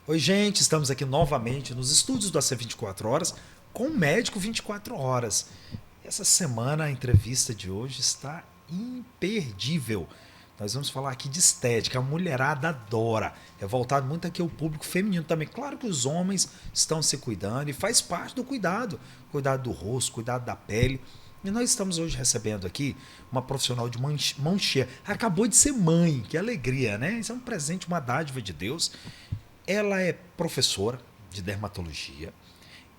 Oi, gente, estamos aqui novamente nos estúdios do AC24 Horas com o Médico 24 Horas. Essa semana a entrevista de hoje está imperdível. Nós vamos falar aqui de estética, a mulherada adora. É voltado muito aqui ao público feminino também. Claro que os homens estão se cuidando e faz parte do cuidado. Cuidado do rosto, cuidado da pele. E nós estamos hoje recebendo aqui uma profissional de mão cheia. Acabou de ser mãe, que alegria, né? Isso é um presente, uma dádiva de Deus. Ela é professora de dermatologia.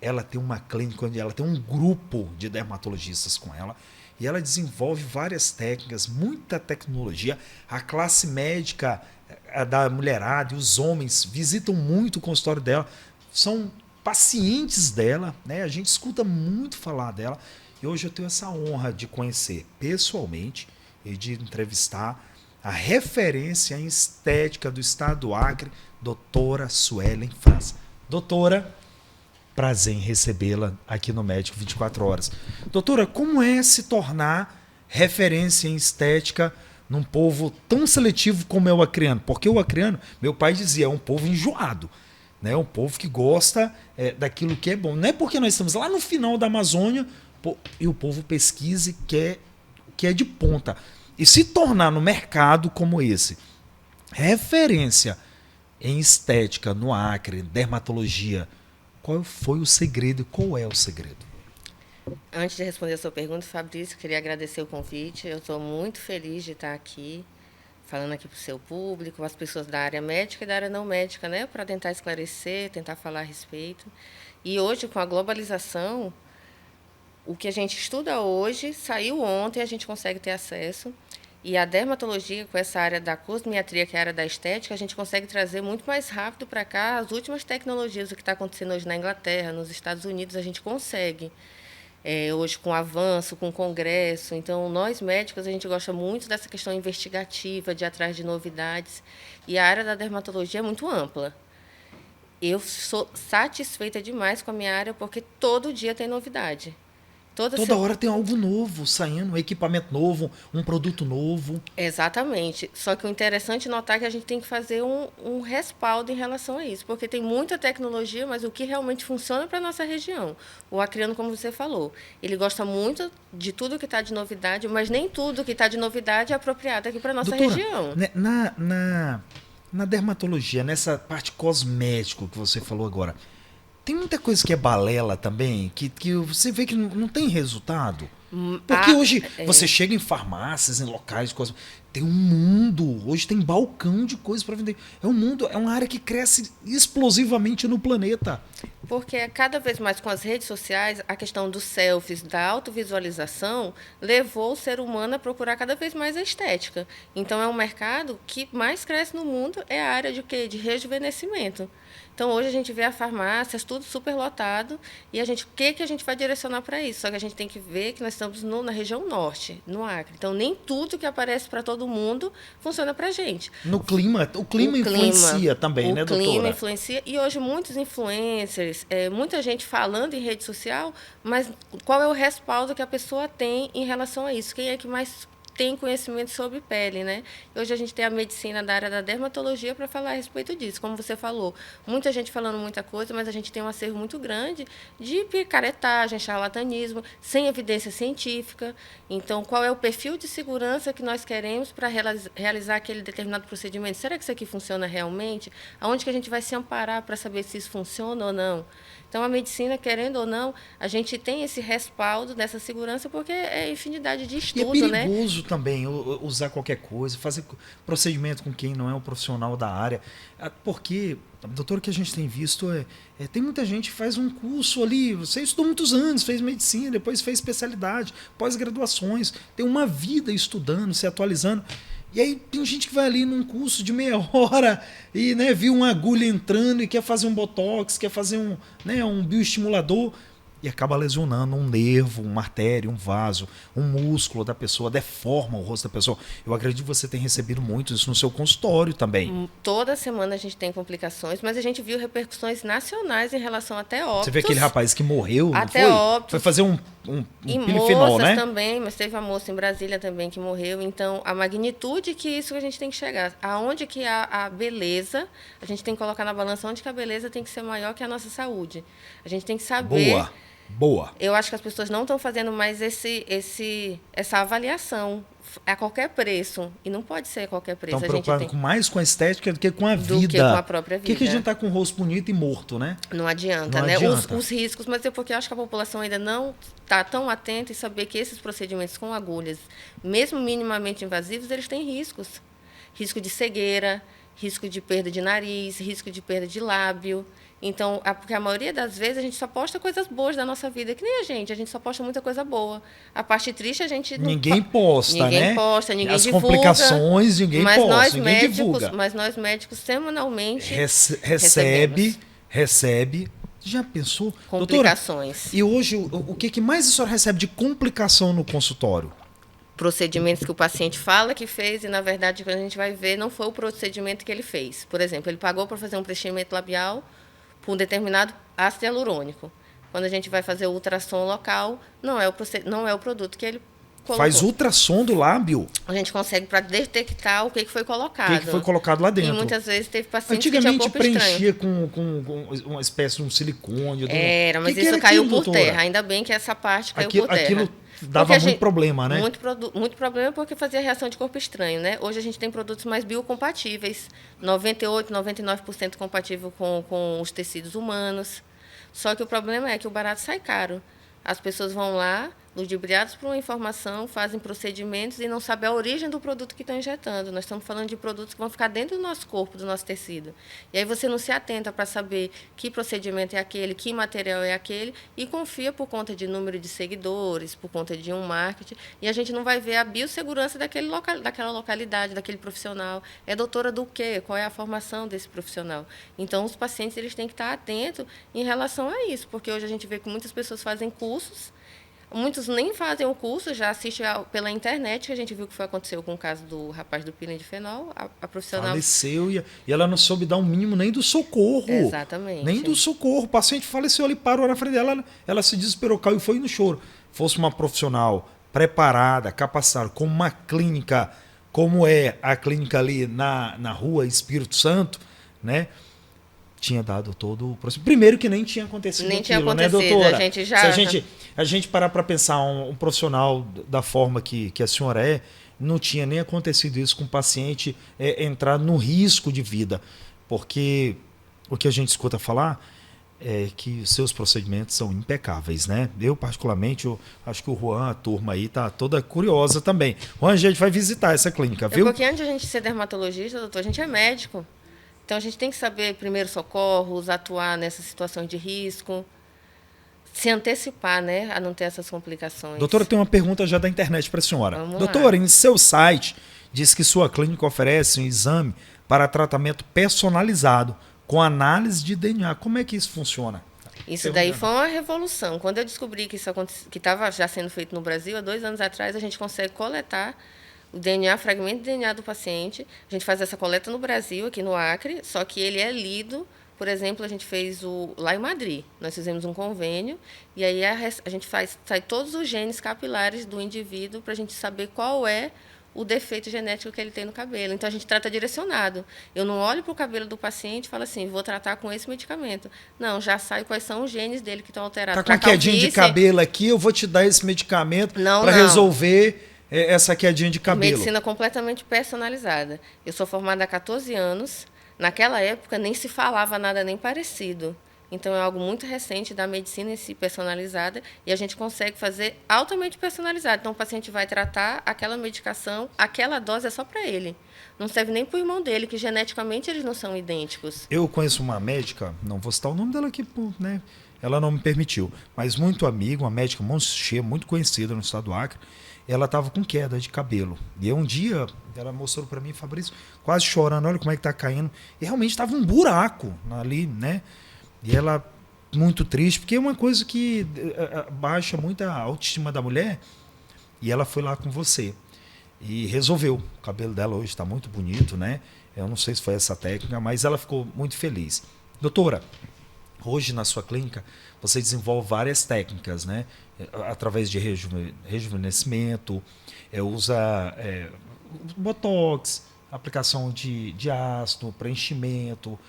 Ela tem uma clínica onde ela tem um grupo de dermatologistas com ela. E ela desenvolve várias técnicas, muita tecnologia. A classe médica da mulherada e os homens visitam muito o consultório dela. São pacientes dela, né? A gente escuta muito falar dela. E hoje eu tenho essa honra de conhecer pessoalmente e de entrevistar a referência em estética do estado do Acre, doutora Suelen França. Doutora, prazer em recebê-la aqui no Médico 24 Horas. Doutora, como é se tornar referência em estética num povo tão seletivo como é o acreano? Porque o acreano, meu pai dizia, é um povo enjoado. Né? Um povo que gosta daquilo que é bom. Não é porque nós estamos lá no final da Amazônia e o povo pesquisa e que é de ponta. E se tornar no mercado como esse referência em estética no Acre, dermatologia, qual foi o segredo e qual é o segredo? Antes de responder a sua pergunta, Fabrício, queria agradecer o convite. Eu estou muito feliz de estar aqui, falando aqui para o seu público, as pessoas da área médica e da área não médica, né, para tentar esclarecer, tentar falar a respeito. E hoje, com a globalização, o que a gente estuda hoje saiu ontem, a gente consegue ter acesso. E a dermatologia, com essa área da cosmiatria, que é a área da estética, a gente consegue trazer muito mais rápido para cá as últimas tecnologias, o que está acontecendo hoje na Inglaterra, nos Estados Unidos, a gente consegue. Hoje, com o avanço, com o congresso. Então, nós médicos, a gente gosta muito dessa questão investigativa, de ir atrás de novidades. E a área da dermatologia é muito ampla. Eu sou satisfeita demais com a minha área, porque todo dia tem novidade. Toda Toda se- hora tem algo novo saindo, um equipamento novo, um produto novo. Exatamente. Só que o interessante é notar que a gente tem que fazer um respaldo em relação a isso, porque tem muita tecnologia, mas o que realmente funciona para a nossa região. O acreano, como você falou, ele gosta muito de tudo que está de novidade, mas nem tudo que está de novidade é apropriado aqui para a nossa Doutora, região. né, na dermatologia, nessa parte cosmético que você falou agora, tem muita coisa que é balela também, que você vê que não tem resultado. Porque Ah, hoje você chega em farmácias, em locais, coisas, tem um mundo. Hoje tem balcão de coisas para vender. É um mundo, é uma área que cresce explosivamente no planeta. porque cada vez mais com as redes sociais, a questão dos selfies, da autovisualização, levou o ser humano a procurar cada vez mais a estética. Então é um mercado que mais cresce no mundo, é a área de quê? De rejuvenescimento. Então hoje a gente vê a farmácias tudo super lotado e o que a gente vai direcionar para isso? Só que a gente tem que ver que nós estamos na região norte, no Acre. Então nem tudo que aparece para todo mundo funciona para a gente. No clima, o O clima clima, influencia também, o né, clima doutora? influencia e hoje muitos influencers, muita gente falando em rede social, mas qual é o respaldo que a pessoa tem em relação a isso? Quem é que mais tem conhecimento sobre pele, né? Hoje a gente tem a medicina da área da dermatologia para falar a respeito disso. Como você falou, muita gente falando muita coisa, mas a gente tem um acervo muito grande de picaretagem, charlatanismo, sem evidência científica. Então, qual é o perfil de segurança que nós queremos para realizar aquele determinado procedimento? Será que isso aqui funciona realmente? Aonde que a gente vai se amparar para saber se isso funciona ou não? Então, a medicina, querendo ou não, a gente tem esse respaldo dessa segurança porque é infinidade de E é estudo, né? perigoso também usar qualquer coisa, fazer procedimento com quem não é um profissional da área. Porque, doutor, o que a gente tem visto tem muita gente que faz um curso ali, você estudou muitos anos, fez medicina, depois fez especialidade, pós-graduações, tem uma vida estudando, se atualizando. E aí tem gente que vai ali num curso de meia hora e, né, viu uma agulha entrando e quer fazer um botox, quer fazer um bioestimulador. e acaba lesionando um nervo, uma artéria, um vaso, um músculo da pessoa, deforma o rosto da pessoa. Eu acredito que você tem recebido muito isso no seu consultório também. Toda semana a gente tem complicações, mas a gente viu repercussões nacionais em relação até óbitos. Você vê aquele rapaz que morreu, não até foi? Óbitos. Foi fazer um e pilifenol, moças né? também, mas teve uma moça em Brasília também que morreu. Então, a magnitude que isso a gente tem que chegar. Aonde que a beleza, a gente tem que colocar na balança onde que a beleza tem que ser maior que a nossa saúde. A gente tem que saber... Boa. Eu acho que as pessoas não estão fazendo mais essa avaliação a qualquer preço. E não pode ser a qualquer preço. Estão preocupados mais com a estética do que com a vida. Do que com a própria vida. Por que a gente está com o rosto bonito e morto, né? Não adianta, não né? Adianta. Os riscos, mas é porque eu acho que a população ainda não está tão atenta em saber que esses procedimentos com agulhas, mesmo minimamente invasivos, eles têm riscos. Risco de cegueira, risco de perda de nariz, risco de perda de lábio. Então, porque a maioria das vezes a gente só posta coisas boas da nossa vida, que nem a gente só posta muita coisa boa. A parte triste a gente não... Ninguém posta, ninguém né? Posta, ninguém As divulga. complicações, ninguém posta, ninguém divulga. Mas nós médicos, semanalmente, recebe. Já pensou? Complicações. Doutora, e hoje, o que mais a senhora recebe de complicação no consultório? Procedimentos que o paciente fala que fez e, na verdade, quando a gente vai ver, não foi o procedimento que ele fez. Por exemplo, ele pagou para fazer um preenchimento labial por um determinado ácido hialurônico. Quando a gente vai fazer o ultrassom local, não é o produto que ele colocou. Faz ultrassom do lábio? A gente consegue para detectar o que foi colocado. O que foi colocado lá dentro. E muitas vezes teve pacientes Antigamente que tinham corpo preenchia estranho. com uma espécie de um silicone. Era, mas que isso era caiu aquilo, por terra. Ainda bem que essa parte caiu por terra. Aquilo dava muito problema, né? Muito problema porque fazia reação de corpo estranho, né? Hoje a gente tem produtos mais biocompatíveis, 98%, 99% compatível com os tecidos humanos. Só que o problema é que o barato sai caro. As pessoas vão lá, ludibriadas por uma informação, fazem procedimentos e não sabem a origem do produto que estão injetando. Nós estamos falando de produtos que vão ficar dentro do nosso corpo, do nosso tecido. E aí você não se atenta para saber que procedimento é aquele, que material é aquele, e confia por conta de número de seguidores, por conta de um marketing, e a gente não vai ver a biossegurança daquela localidade, daquele profissional. É doutora do quê? Qual é a formação desse profissional? Então, os pacientes eles têm que estar atentos em relação a isso, porque hoje a gente vê que muitas pessoas fazem cursos. Muitos nem fazem o curso, já assistem pela internet, que a gente viu que aconteceu com o caso do rapaz do pilindifenol, a profissional... Faleceu e ela não soube dar um mínimo nem do socorro. Exatamente. Nem do socorro. O paciente faleceu, ele parou na frente dela, ela se desesperou, caiu e foi no choro. Fosse uma profissional preparada, capacitada, com uma clínica, como é a clínica ali na rua Espírito Santo, né? Tinha dado todo o processo. Primeiro que nem tinha acontecido né, doutora? Se a gente parar para pensar um profissional da forma que a senhora é, não tinha nem acontecido isso com o paciente entrar no risco de vida. Porque o que a gente escuta falar é que os seus procedimentos são impecáveis, né? Eu, particularmente, acho que o Juan, a turma aí, tá toda curiosa também. Juan, a gente vai visitar essa clínica, viu? Porque antes de a gente ser dermatologista, doutor, a gente é médico. Então, a gente tem que saber primeiros socorros, atuar nessas situações de risco, se antecipar, né, a não ter essas complicações. Doutora, tem uma pergunta já da internet para a senhora. Vamos doutora, lá. em seu site, diz que sua clínica oferece um exame para tratamento personalizado, com análise de DNA. Como é que isso funciona? Isso daí foi uma revolução. Quando eu descobri que isso estava já sendo feito no Brasil, há 2 anos atrás, a gente consegue coletar o DNA, fragmento de DNA do paciente. A gente faz essa coleta no Brasil, aqui no Acre, só que ele é lido. Por exemplo, a gente fez lá em Madrid. Nós fizemos um convênio e aí a gente sai todos os genes capilares do indivíduo para a gente saber qual é o defeito genético que ele tem no cabelo. Então, a gente trata direcionado. Eu não olho para o cabelo do paciente e falo assim, vou tratar com esse medicamento. Não, já sai quais são os genes dele que estão alterados. Está com uma quedinha de cabelo aqui, eu vou te dar esse medicamento para resolver essa quedinha de cabelo. Medicina completamente personalizada. Eu sou formada há 14 anos. Naquela época, nem se falava nada nem parecido. Então, é algo muito recente da medicina em si personalizada e a gente consegue fazer altamente personalizado. Então, o paciente vai tratar aquela medicação, aquela dose é só para ele. Não serve nem para o irmão dele, que geneticamente eles não são idênticos. Eu conheço uma médica, não vou citar o nome dela aqui, né? Ela não me permitiu, mas muito amiga, uma médica muito conhecida no estado do Acre. Ela estava com queda de cabelo. E um dia, ela mostrou para mim, Fabrício, quase chorando, olha como é que está caindo. E realmente estava um buraco ali, né? E ela muito triste, porque é uma coisa que baixa muito a autoestima da mulher. E ela foi lá com você e resolveu. O cabelo dela hoje está muito bonito, né? Eu não sei se foi essa técnica, mas ela ficou muito feliz. Doutora, hoje na sua clínica você desenvolve várias técnicas, né? Através de rejuvenescimento, usa botox, aplicação de ácido, preenchimento,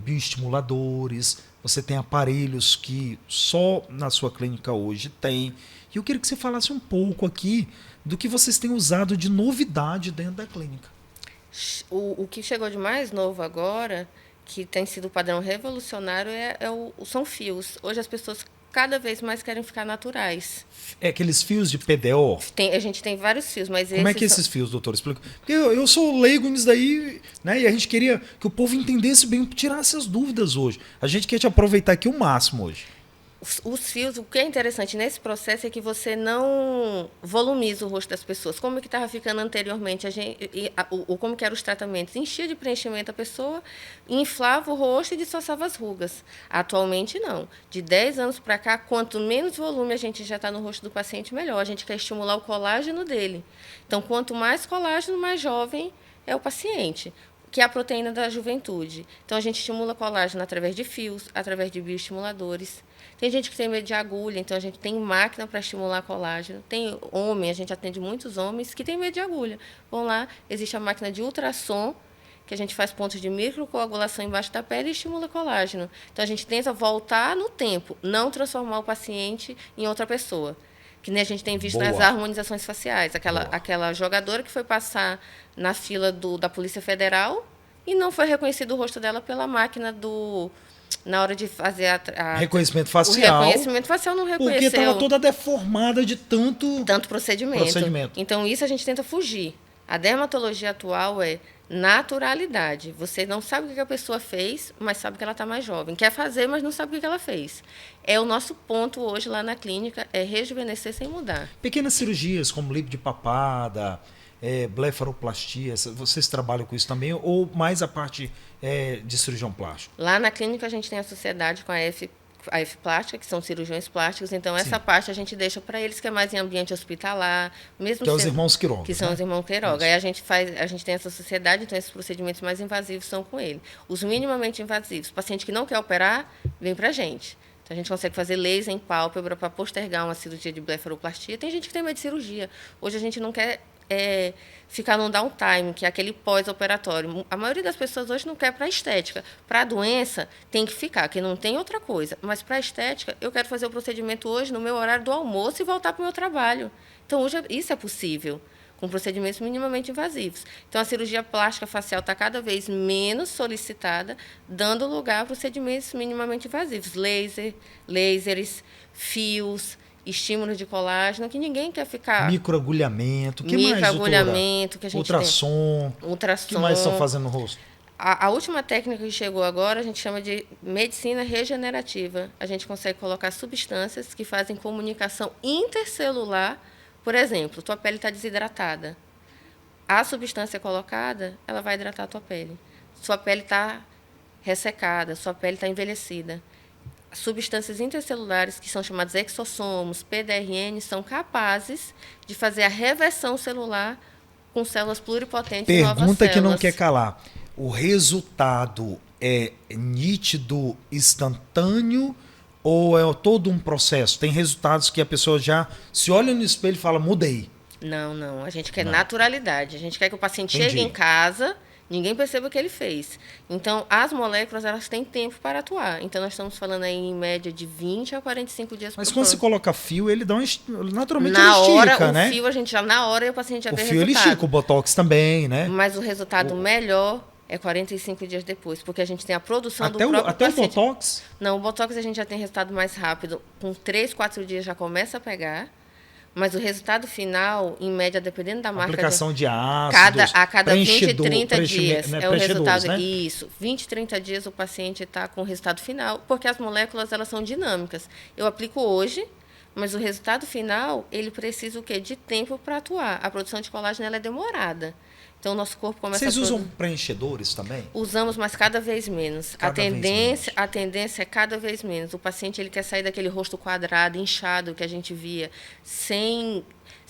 bioestimuladores. Você tem aparelhos que só na sua clínica hoje tem. E eu queria que você falasse um pouco aqui do que vocês têm usado de novidade dentro da clínica. O que chegou de mais novo agora, que tem sido o padrão revolucionário, são fios. Hoje as pessoas cada vez mais querem ficar naturais. Aqueles fios de PDO? A gente tem vários fios, mas como é que esses fios, doutor? Explica. Porque eu sou leigo nisso daí, né? E a gente queria que o povo entendesse bem, tirasse as dúvidas hoje. A gente quer te aproveitar aqui o máximo hoje. Os fios, o que é interessante nesse processo é que você não volumiza o rosto das pessoas. Como que estava ficando anteriormente, como que eram os tratamentos? Enchia de preenchimento a pessoa, inflava o rosto e disfarçava as rugas. Atualmente, não. De 10 anos para cá, quanto menos volume a gente já está no rosto do paciente, melhor. A gente quer estimular o colágeno dele. Então, quanto mais colágeno, mais jovem é o paciente, que é a proteína da juventude. Então, a gente estimula colágeno através de fios, através de bioestimuladores. Tem gente que tem medo de agulha, então a gente tem máquina para estimular colágeno. Tem homem, a gente atende muitos homens que têm medo de agulha. Vão lá, existe a máquina de ultrassom, que a gente faz pontos de microcoagulação embaixo da pele e estimula colágeno. Então, a gente tenta voltar no tempo, não transformar o paciente em outra pessoa. Que nem a gente tem visto nas harmonizações faciais. Aquela jogadora que foi passar na fila da Polícia Federal e não foi reconhecido o rosto dela pela máquina na hora de fazer reconhecimento facial. O reconhecimento facial não reconheceu. Porque estava toda deformada de tanto procedimento. Então, isso a gente tenta fugir. A dermatologia atual é naturalidade. Você não sabe o que a pessoa fez, mas sabe que ela está mais jovem. Quer fazer, mas não sabe o que ela fez. É o nosso ponto hoje lá na clínica, é rejuvenescer sem mudar. Pequenas cirurgias, como lipo de papada, blefaroplastia, vocês trabalham com isso também? Ou mais a parte de cirurgião plástico? Lá na clínica a gente tem a sociedade com a F Plástica, que são cirurgiões plásticos, então essa parte a gente deixa para eles, que é mais em ambiente hospitalar, mesmo que é os irmãos Quiroga. Que são os irmãos Quiroga. Aí a gente tem essa sociedade, então esses procedimentos mais invasivos são com ele. Os minimamente invasivos, paciente que não quer operar, vem para a gente. Então, a gente consegue fazer laser em pálpebra para postergar uma cirurgia de blefaroplastia. Tem gente que tem medo de cirurgia. Hoje a gente não quer ficar num downtime, que é aquele pós-operatório. A maioria das pessoas hoje não quer para a estética. Para a doença, tem que ficar, que não tem outra coisa. Mas para a estética, eu quero fazer o procedimento hoje no meu horário do almoço e voltar para o meu trabalho. Então, hoje isso é possível, com procedimentos minimamente invasivos. Então, a cirurgia plástica facial está cada vez menos solicitada, dando lugar a procedimentos minimamente invasivos. Lasers, fios, estímulos de colágeno, que ninguém quer ficar... Microagulhamento. O que microagulhamento, que a gente ultrassom. tem. Ultrassom. O que mais estão fazendo no rosto? A última técnica que chegou agora, a gente chama de medicina regenerativa. A gente consegue colocar substâncias que fazem comunicação intercelular. Por exemplo, tua pele está desidratada. A substância colocada, ela vai hidratar a tua pele. Sua pele está ressecada, sua pele está envelhecida. Substâncias intercelulares, que são chamadas exossomos, PDRN, são capazes de fazer a reversão celular com células pluripotentes e novas células. Pergunta que não quer calar. O resultado é nítido, instantâneo, ou é todo um processo? Tem resultados que a pessoa já se olha no espelho e fala, mudei. Não. A gente quer naturalidade. A gente quer que o paciente chegue em casa, ninguém perceba o que ele fez. Então, as moléculas, elas têm tempo para atuar. Então, nós estamos falando aí em média de 20 a 45 dias por Mas quando você coloca fio, ele dá naturalmente ele estica, hora, né? O fio, a gente já na hora, e o paciente já vê resultado. O fio, ele estica, o botox também, né? Mas o resultado melhor é 45 dias depois, porque a gente tem a produção do próprio até paciente. O botox? Não, o botox a gente já tem resultado mais rápido. Com 3, 4 dias já começa a pegar. Mas o resultado final, em média, dependendo da marca... Aplicação de ácidos, a cada 20, 30 dias né? É o resultado. Né? Isso. 20, 30 dias o paciente está com o resultado final, porque as moléculas, elas são dinâmicas. Eu aplico hoje, mas o resultado final, ele precisa o quê? De tempo para atuar. A produção de colágeno, ela é demorada. Então, o nosso corpo começa Vocês a usam preenchedores também? Usamos, mas cada vez menos. Cada vez menos. A tendência é cada vez menos. O paciente ele quer sair daquele rosto quadrado, inchado que a gente via, sem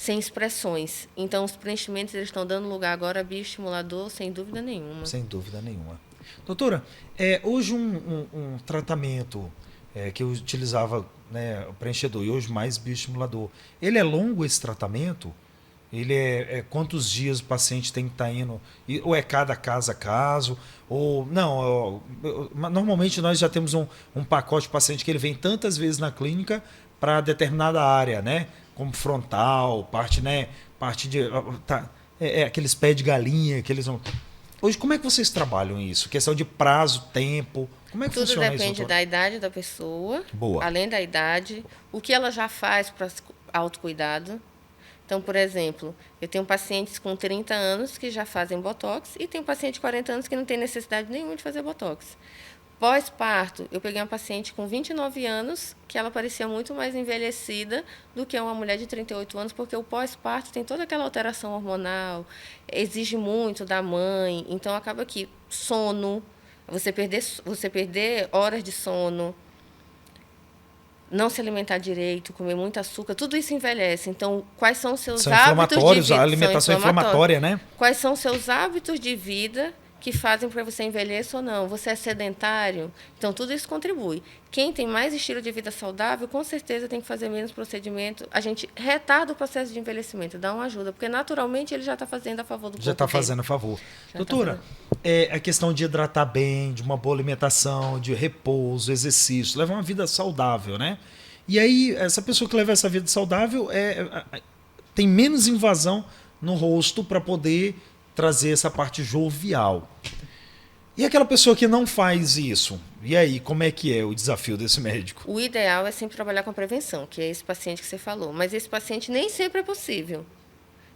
expressões. Então, os preenchimentos eles estão dando lugar agora a bioestimulador, sem dúvida nenhuma. Sem dúvida nenhuma. Doutora, hoje um tratamento que eu utilizava, né, o preenchedor e hoje mais bioestimulador, ele é longo esse tratamento? Ele quantos dias o paciente tem que estar indo? Ou é cada caso a caso? Ou não? Normalmente nós já temos um pacote de paciente que ele vem tantas vezes na clínica para determinada área, né? Como frontal, parte, né? Parte de aqueles pés de galinha, Hoje, como é que vocês trabalham isso? Questão de prazo, tempo, como é que Tudo funciona isso? Tudo depende doutora? da idade da pessoa. Boa. Além da idade, o que ela já faz para autocuidado. Então, por exemplo, eu tenho pacientes com 30 anos que já fazem botox e tenho paciente de 40 anos que não tem necessidade nenhuma de fazer botox. Pós-parto, eu peguei uma paciente com 29 anos que ela parecia muito mais envelhecida do que uma mulher de 38 anos, porque o pós-parto tem toda aquela alteração hormonal, exige muito da mãe, então acaba que sono, você perder horas de sono, não se alimentar direito, comer muito açúcar, tudo isso envelhece. Então, quais são os seus hábitos de vida? A alimentação inflamatória, né? Quais são os seus hábitos de vida que fazem para você envelhecer ou não? Você é sedentário? Então, tudo isso contribui. Quem tem mais estilo de vida saudável, com certeza tem que fazer menos procedimento. A gente retarda o processo de envelhecimento, dá uma ajuda, porque naturalmente ele já está fazendo a favor do corpo. Já está fazendo a favor. Doutora, a questão de hidratar bem, de uma boa alimentação, de repouso, exercício, levar uma vida saudável, né? E aí, essa pessoa que leva essa vida saudável tem menos invasão no rosto para poder trazer essa parte jovial. E aquela pessoa que não faz isso? E aí, como é que é o desafio desse médico? O ideal é sempre trabalhar com a prevenção, que é esse paciente que você falou. Mas esse paciente nem sempre é possível.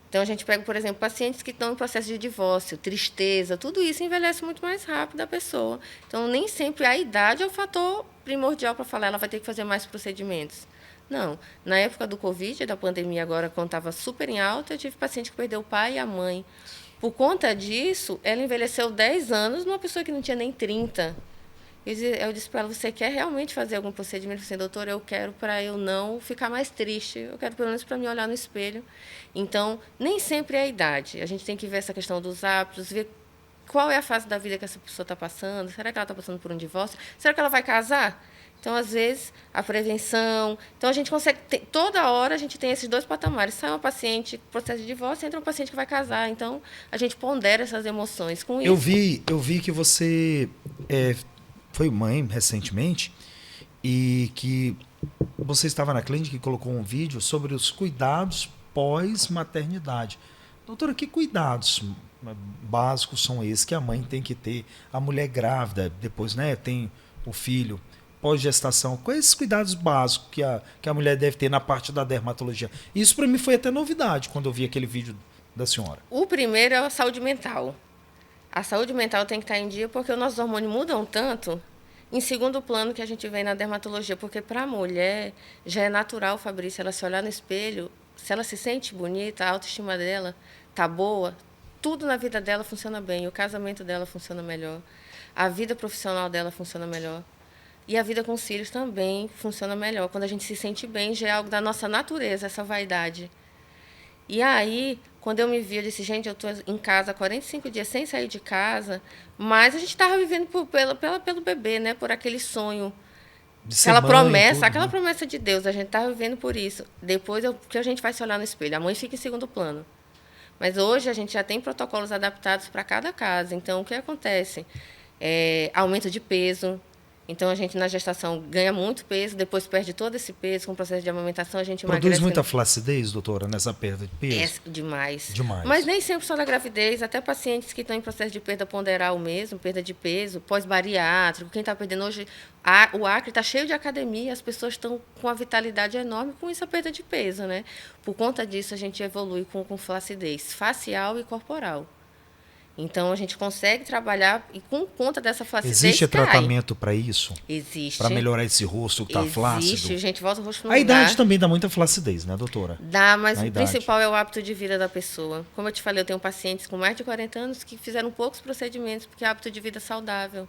Então, a gente pega, por exemplo, pacientes que estão em processo de divórcio, tristeza, tudo isso envelhece muito mais rápido a pessoa. Então, nem sempre a idade é o fator primordial para falar, ela vai ter que fazer mais procedimentos. Não. Na época do Covid, da pandemia agora, quando estava super em alta, eu tive paciente que perdeu o pai e a mãe. Por conta disso, ela envelheceu 10 anos numa pessoa que não tinha nem 30. Eu disse para ela, você quer realmente fazer algum procedimento? Assim, doutor, eu quero para eu não ficar mais triste. Eu quero pelo menos para me olhar no espelho. Então, nem sempre é a idade. A gente tem que ver essa questão dos hábitos, ver qual é a fase da vida que essa pessoa está passando. Será que ela está passando por um divórcio? Será que ela vai casar? Então, às vezes, a prevenção... Então, a gente consegue... Toda hora, a gente tem esses dois patamares. Sai uma paciente com processo de divórcio, entra um paciente que vai casar. Então, a gente pondera essas emoções com isso. Eu vi que você foi mãe recentemente e que você estava na clínica e colocou um vídeo sobre os cuidados pós-maternidade. Doutora, que cuidados básicos são esses que a mãe tem que ter? A mulher grávida, depois, né, tem o filho... pós-gestação, quais esses cuidados básicos que a mulher deve ter na parte da dermatologia? Isso para mim foi até novidade quando eu vi aquele vídeo da senhora. O primeiro é a saúde mental. A saúde mental tem que estar em dia porque os nossos hormônios mudam tanto. Em segundo plano que a gente vê na dermatologia, porque para a mulher já é natural, Fabrício, ela se olhar no espelho, se ela se sente bonita, a autoestima dela tá boa, tudo na vida dela funciona bem, o casamento dela funciona melhor, a vida profissional dela funciona melhor. E a vida com os filhos também funciona melhor. Quando a gente se sente bem, já é algo da nossa natureza, essa vaidade. E aí, quando eu me vi, eu disse, gente, eu estou em casa há 45 dias sem sair de casa, mas a gente estava vivendo pelo bebê, né? Por aquele sonho. Aquela promessa, aquela promessa de Deus, a gente estava vivendo por isso. Depois que a gente vai se olhar no espelho, a mãe fica em segundo plano. Mas hoje a gente já tem protocolos adaptados para cada casa. Então, o que acontece? Aumento de peso. Então, a gente, na gestação, ganha muito peso, depois perde todo esse peso. Com o processo de amamentação, a gente emagrece. Produz muita flacidez, doutora, nessa perda de peso? Demais. Demais. Mas nem sempre só da gravidez. Até pacientes que estão em processo de perda ponderal mesmo, perda de peso, pós-bariátrico. Quem está perdendo hoje... O Acre está cheio de academia, as pessoas estão com uma vitalidade enorme com isso, a perda de peso, né? Por conta disso, a gente evolui com flacidez facial e corporal. Então, a gente consegue trabalhar e com conta dessa flacidez Existe cai. tratamento para isso? Existe. Para melhorar esse rosto que está flácido? Existe, gente, volta o rosto no A lugar. idade também dá muita flacidez, né, doutora? Dá, mas A o idade. principal é o hábito de vida da pessoa. Como eu te falei, eu tenho pacientes com mais de 40 anos que fizeram poucos procedimentos porque é hábito de vida saudável.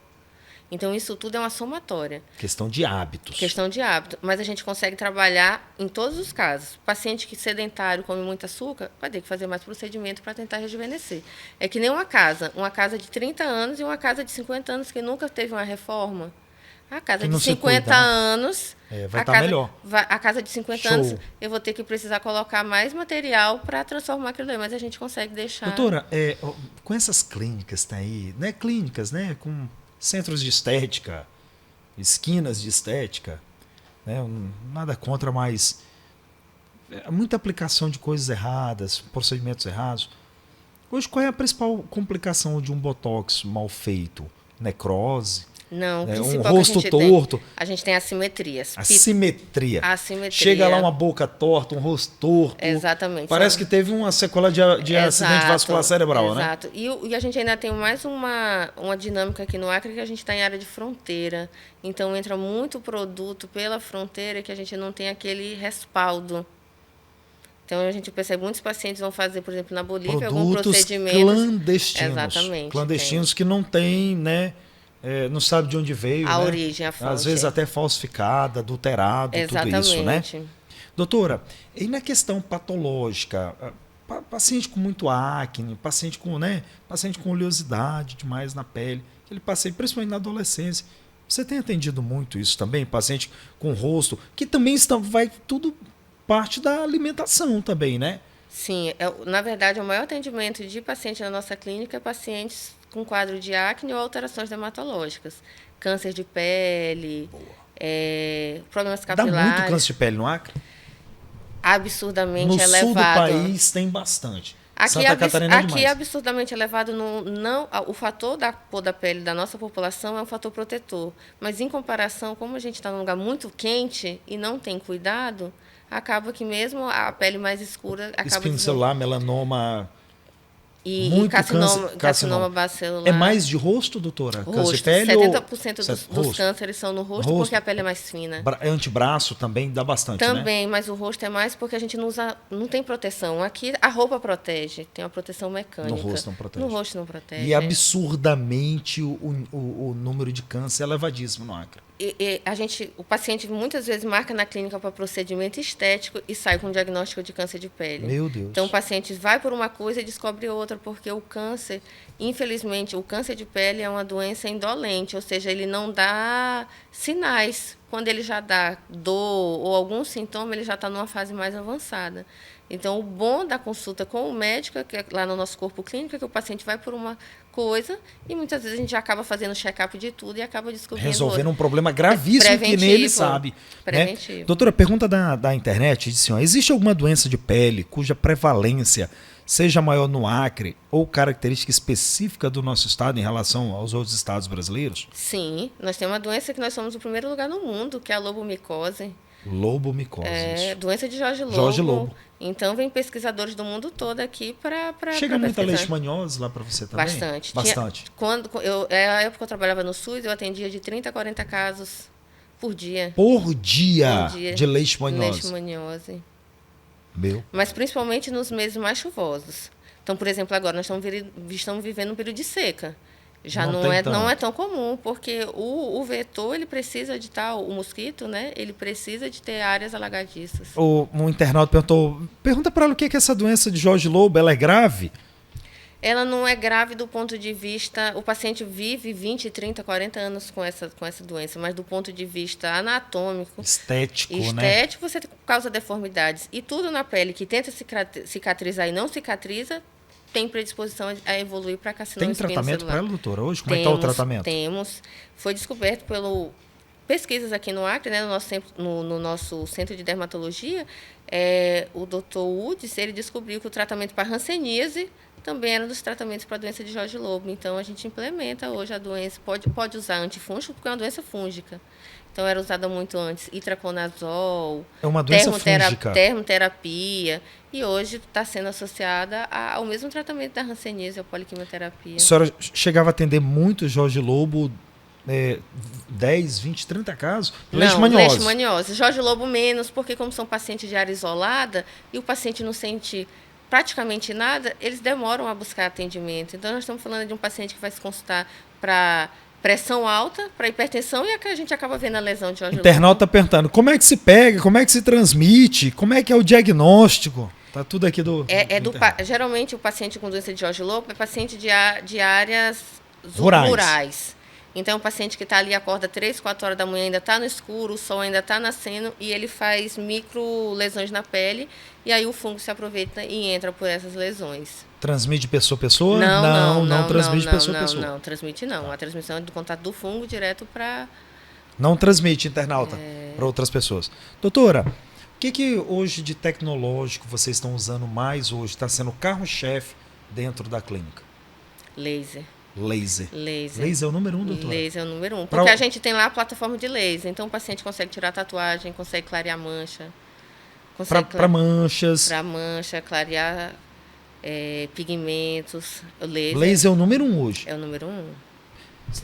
Então, isso tudo é uma somatória. Questão de hábitos. Questão de hábito. Mas a gente consegue trabalhar em todos os casos. Paciente que sedentário come muito açúcar, vai ter que fazer mais procedimento para tentar rejuvenescer. É que nem uma casa de 30 anos e uma casa de 50 anos que nunca teve uma reforma. A casa de 50 cuida, né? anos... vai estar melhor. A casa de 50 Show. anos, eu vou ter que precisar colocar mais material para transformar aquilo ali, mas a gente consegue deixar... Doutora, com essas clínicas que tem aí, né, clínicas, né, com centros de estética, esquinas de estética, né, nada contra, mas muita aplicação de coisas erradas, procedimentos errados. Hoje, qual é a principal complicação de um botox mal feito? Necrose? Não, o Um principal rosto que torto. a gente tem assimetrias. Assimetria. Assimetria. Chega lá uma boca torta, um rosto torto. Exatamente. Parece que teve uma sequela de acidente vascular cerebral, né? Exato. E a gente ainda tem mais uma dinâmica aqui no Acre, que a gente está em área de fronteira. Então, entra muito produto pela fronteira que a gente não tem aquele respaldo. Então, a gente percebe muitos pacientes vão fazer, por exemplo, na Bolívia, algum procedimento. Clandestinos. Exatamente. Clandestinos que não têm, né? Não sabe de onde veio. A né? origem, a fonte. Às vezes até falsificada, adulterado, Exatamente. tudo isso, né? Doutora, e na questão patológica, paciente com muito acne, paciente com oleosidade demais na pele, aquele paciente, principalmente na adolescência, você tem atendido muito isso também? Paciente com rosto, que também vai tudo parte da alimentação também, né? Sim, na verdade, o maior atendimento de paciente na nossa clínica é pacientes com quadro de acne ou alterações dermatológicas. Câncer de pele, problemas capilares. Dá muito câncer de pele no Acre? Absurdamente no elevado. No sul do país tem bastante. Santa Catarina é demais. Aqui é absurdamente elevado. O fator da cor da pele da nossa população é um fator protetor. Mas, em comparação, como a gente está num lugar muito quente e não tem cuidado, acaba que mesmo a pele mais escura... Espinho celular, melanoma... E carcinoma bacelular. É mais de rosto, doutora? Rosto. Câncer de pele 70% dos cânceres são no rosto porque a pele é mais fina. Antebraço também dá bastante, também, né? Mas o rosto é mais porque a gente não tem proteção. Aqui a roupa protege, tem uma proteção mecânica. No rosto não protege. No rosto não protege. E absurdamente o número de câncer é elevadíssimo no Acre. O paciente muitas vezes marca na clínica para procedimento estético e sai com um diagnóstico de câncer de pele. Meu Deus. Então, o paciente vai por uma coisa e descobre outra, porque o câncer, infelizmente, o câncer de pele é uma doença indolente, ou seja, ele não dá sinais. Quando ele já dá dor ou algum sintoma, ele já está numa fase mais avançada. Então, o bom da consulta com o médico, que é lá no nosso corpo clínico, é que o paciente vai por uma coisa e muitas vezes a gente acaba fazendo check-up de tudo e acaba descobrindo... Resolvendo um problema gravíssimo que nem ele sabe. Preventivo. Né? Doutora, pergunta da internet, diz assim, existe alguma doença de pele cuja prevalência seja maior no Acre ou característica específica do nosso estado em relação aos outros estados brasileiros? Sim, nós temos uma doença que nós somos o primeiro lugar no mundo, que é a lobomicose. Lobomicose. Doença de Jorge Lobo. Jorge Lobo. Então, vem pesquisadores do mundo todo aqui para Chega muita leishmaniose lá para você também? Bastante. Bastante. Na época que eu trabalhava no SUS, eu atendia de 30 a 40 casos por dia. Por dia de leishmaniose? Leishmaniose. Meu. Mas principalmente nos meses mais chuvosos. Então, por exemplo, agora nós estamos vivendo um período de seca. Já não é tão comum, porque o vetor, ele precisa de o mosquito, né? Ele precisa de ter áreas alagadiças. Um internauta pergunta para ela o que é essa doença de Jorge Lobo, ela é grave? Ela não é grave do ponto de vista... O paciente vive 20, 30, 40 anos com essa doença, mas do ponto de vista anatômico... Estético, você causa deformidades. E tudo na pele que tenta cicatrizar e não cicatriza... tem predisposição a evoluir para carcinoma espinho celular. Tem tratamento para ela, doutora, hoje? Como é que está o tratamento? Temos. Foi descoberto pelo pesquisas aqui no Acre, né, no nosso centro de dermatologia, o Dr. Udes, ele descobriu que o tratamento para hanseníase também era dos tratamentos para a doença de Jorge Lobo. Então, a gente implementa hoje a doença, pode usar antifúngico, porque é uma doença fúngica. Então, era usada muito antes itraconazol, É uma doença fúngica. termoterapia, e hoje está sendo associada ao mesmo tratamento da hanseníase, a poliquimioterapia. A senhora chegava a atender muito Jorge Lobo, 10, 20, 30 casos? Leishmaniose. Jorge Lobo menos, porque como são pacientes de área isolada e o paciente não sente praticamente nada, eles demoram a buscar atendimento. Então, nós estamos falando de um paciente que vai se consultar para pressão alta, para hipertensão, e a gente acaba vendo a lesão de Jorge Lobo. O internauta está perguntando, como é que se pega, como é que se transmite, como é que é o diagnóstico? Tá tudo aqui do geralmente, o paciente com doença de Jorge Lobo é paciente de áreas rurais. Então, o paciente que está ali, acorda 3, 4 horas da manhã, ainda está no escuro, o sol ainda está nascendo, e ele faz micro lesões na pele, e aí o fungo se aproveita e entra por essas lesões. Transmite de pessoa a pessoa? Não transmite de pessoa a pessoa. Não, transmite não. A transmissão é do contato do fungo direto para... Não transmite, internauta, para outras pessoas. Doutora, o que hoje de tecnológico vocês estão usando mais hoje? Está sendo o carro-chefe dentro da clínica? Laser. Laser é o número 1, doutora? Laser é o número 1. Porque a gente tem lá a plataforma de laser. Então, o paciente consegue tirar tatuagem, consegue clarear mancha. Para manchas. Para mancha, clarear pigmentos. O laser é o número 1 hoje? É o número 1.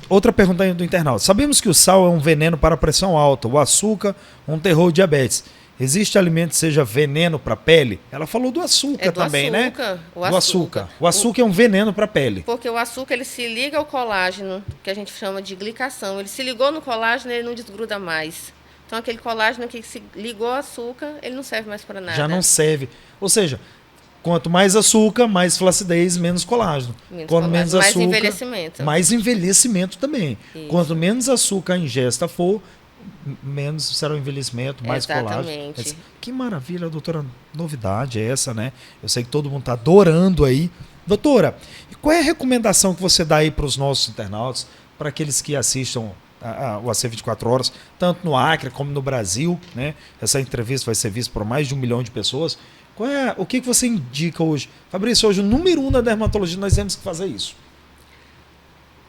Outra pergunta do internauta. Sabemos que o sal é um veneno para a pressão alta, o açúcar, um terror de diabetes. Existe alimento que seja veneno para a pele? Ela falou do açúcar também, né? Do açúcar. O açúcar é um veneno para a pele. Porque o açúcar ele se liga ao colágeno, que a gente chama de glicação. Ele se ligou no colágeno, ele não desgruda mais. Então, aquele colágeno que se ligou ao açúcar, ele não serve mais para nada. Já não serve. Ou seja, quanto mais açúcar, mais flacidez, menos colágeno. Menos açúcar, mais envelhecimento. Mais envelhecimento também. Isso. Quanto menos açúcar a ingesta for, menos será o envelhecimento, mais Exatamente. colágeno. Que maravilha, doutora. Novidade é essa, né? Eu sei que todo mundo está adorando aí. Doutora, qual é a recomendação que você dá aí para os nossos internautas, para aqueles que assistam o AC 24 Horas, tanto no Acre como no Brasil, né? Essa entrevista vai ser vista por mais de 1 milhão de pessoas. O que você indica hoje? Fabrício, hoje o número 1 da dermatologia, nós temos que fazer isso.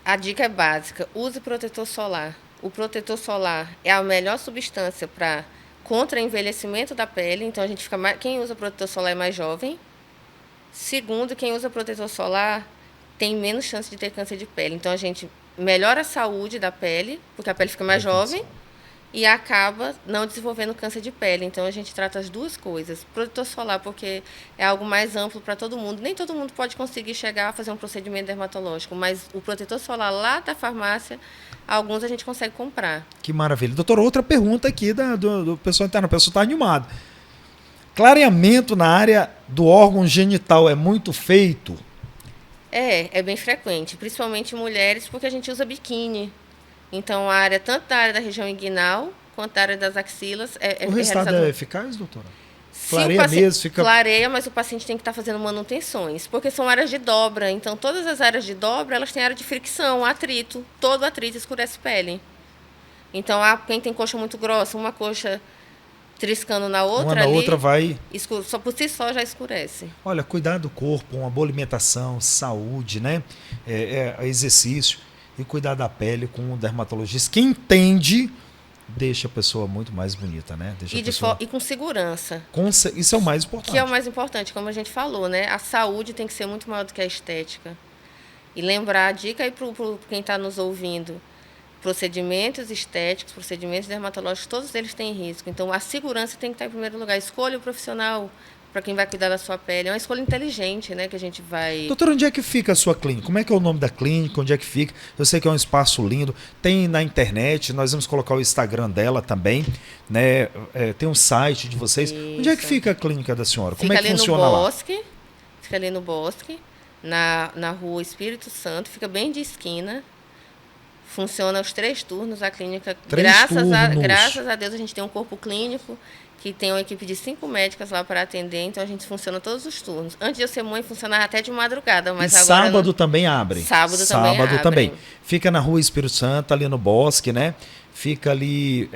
A dica é básica, use protetor solar. O protetor solar é a melhor substância contra envelhecimento da pele, então a gente fica quem usa protetor solar é mais jovem. Segundo, quem usa protetor solar tem menos chance de ter câncer de pele. Então a gente melhora a saúde da pele, porque a pele fica mais jovem, e acaba não desenvolvendo câncer de pele. Então a gente trata as duas coisas. Protetor solar, porque é algo mais amplo para todo mundo. Nem todo mundo pode conseguir chegar a fazer um procedimento dermatológico, mas o protetor solar lá da farmácia, alguns a gente consegue comprar. Que maravilha. Doutora, outra pergunta aqui do pessoal interno. O pessoal está animado. Clareamento na área do órgão genital é muito feito? É bem frequente, principalmente mulheres, porque a gente usa biquíni. Então, tanto da área da região inguinal, quanto da área das axilas... O resultado é eficaz, doutora? Clareia mesmo? Clareia, mas o paciente tem que estar fazendo manutenções, porque são áreas de dobra. Então, todas as áreas de dobra, elas têm área de fricção, atrito. Todo atrito escurece pele. Então, quem tem coxa muito grossa, uma coxa triscando na outra, outra vai... Só por si só já escurece. Olha, cuidar do corpo, uma boa alimentação, saúde, né? Exercício e cuidar da pele com um dermatologista que entende, deixa a pessoa muito mais bonita, né? E com segurança. Isso é o mais importante. Que é o mais importante, como a gente falou, né? A saúde tem que ser muito maior do que a estética. E lembrar, a dica aí para quem está nos ouvindo, procedimentos estéticos, procedimentos dermatológicos, todos eles têm risco. Então, a segurança tem que estar em primeiro lugar. Escolha o profissional para quem vai cuidar da sua pele. É uma escolha inteligente, né, que a gente vai... Doutora, onde é que fica a sua clínica? Como é que é o nome da clínica? Onde é que fica? Eu sei que é um espaço lindo. Tem na internet, nós vamos colocar o Instagram dela também, né? Tem um site de vocês. Isso. Onde é que fica a clínica da senhora? Como é que funciona lá? Fica ali no Bosque, na rua Espírito Santo, fica bem de esquina. Funciona os 3 turnos, a clínica. Graças a Deus, a gente tem um corpo clínico que tem uma equipe de 5 médicas lá para atender, então a gente funciona todos os turnos. Antes de eu ser mãe, funcionava até de madrugada, mas e agora... sábado também abre? Sábado também. Fica na rua Espírito Santo, ali no Bosque, né? Fica ali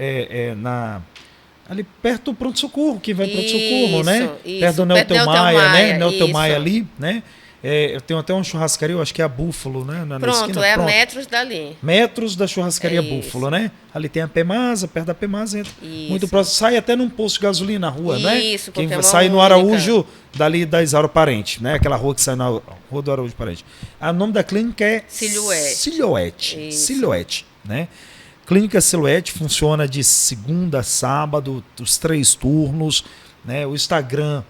ali perto do pronto-socorro, que vai pronto-socorro, né? Isso, perto do Nelton Maia, né? Nelton Maia ali, né? Eu tenho até uma churrascaria, eu acho que é a Búfalo, né? Na Pronto, esquina. é a metros dali. Metros da churrascaria Isso. Búfalo, né? Ali tem a Pemasa, perto da Pemasa, entra Isso. muito próximo. Sai até num posto de gasolina na rua, né? Isso, porque Quem é uma sai no única. Araújo, dali da Isauro Parente, né? Aquela rua que sai na rua do Araújo Parente. O nome da clínica é Silhouette. Silhouette, né? Clínica Silhouette funciona de segunda a sábado, os 3 turnos, né? O Instagram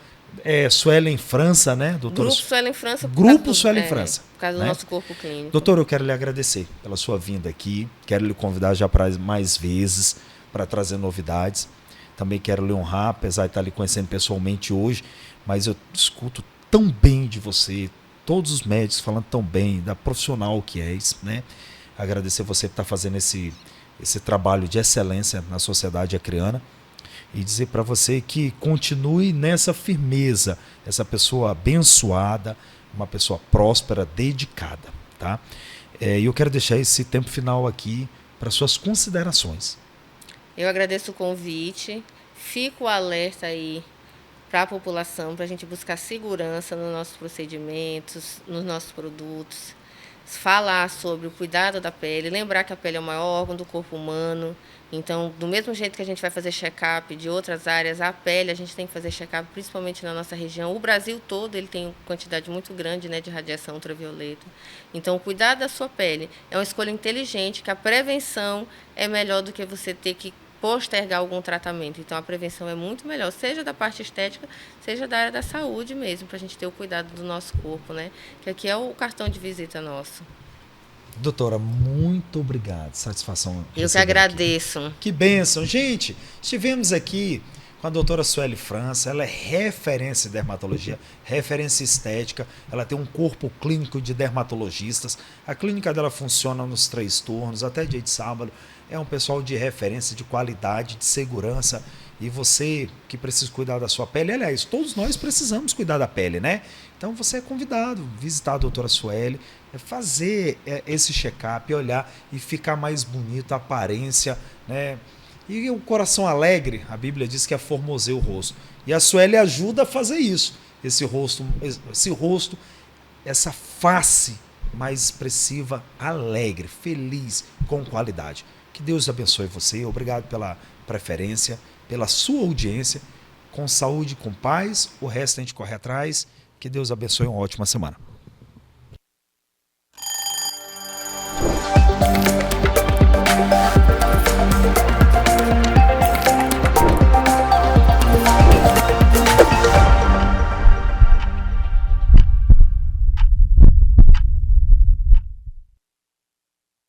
é Suelen França, né, doutora? Grupo Suelen França. Grupo Suelen França. Por causa do né? nosso corpo clínico. Doutor, eu quero lhe agradecer pela sua vinda aqui. Quero lhe convidar já para mais vezes para trazer novidades. Também quero lhe honrar, apesar de estar lhe conhecendo pessoalmente hoje, mas eu escuto tão bem de você, todos os médicos falando tão bem, da profissional que és, né? Agradecer você por estar fazendo esse trabalho de excelência na sociedade acreana. E dizer para você que continue nessa firmeza, essa pessoa abençoada, uma pessoa próspera, dedicada. Tá? E eu quero deixar esse tempo final aqui para suas considerações. Eu agradeço o convite, fico alerta aí para a população, para a gente buscar segurança nos nossos procedimentos, nos nossos produtos, falar sobre o cuidado da pele, lembrar que a pele é o maior órgão do corpo humano. Então, do mesmo jeito que a gente vai fazer check-up de outras áreas, a pele a gente tem que fazer check-up, principalmente na nossa região. O Brasil todo ele tem uma quantidade muito grande, né, de radiação ultravioleta. Então, o cuidado da sua pele é uma escolha inteligente, que a prevenção é melhor do que você ter que postergar algum tratamento. Então, a prevenção é muito melhor, seja da parte estética, seja da área da saúde mesmo, para a gente ter o cuidado do nosso corpo, né? Que aqui é o cartão de visita nosso. Doutora, muito obrigado. Satisfação. Eu que agradeço. Aqui. Que bênção. Gente, estivemos aqui com a doutora Sueli França. Ela é referência em dermatologia, referência estética. Ela tem um corpo clínico de dermatologistas. A clínica dela funciona nos 3 turnos, até dia de sábado. É um pessoal de referência, de qualidade, de segurança. E você que precisa cuidar da sua pele, aliás, todos nós precisamos cuidar da pele, né? Então você é convidado a visitar a doutora Sueli, fazer esse check-up, olhar e ficar mais bonito, a aparência, né? E o coração alegre, a Bíblia diz que formoseia o rosto. E a Sueli ajuda a fazer isso. Esse rosto, essa face mais expressiva, alegre, feliz, com qualidade. Que Deus abençoe você. Obrigado pela preferência, pela sua audiência. Com saúde, com paz. O resto a gente corre atrás. Que Deus abençoe. Uma ótima semana.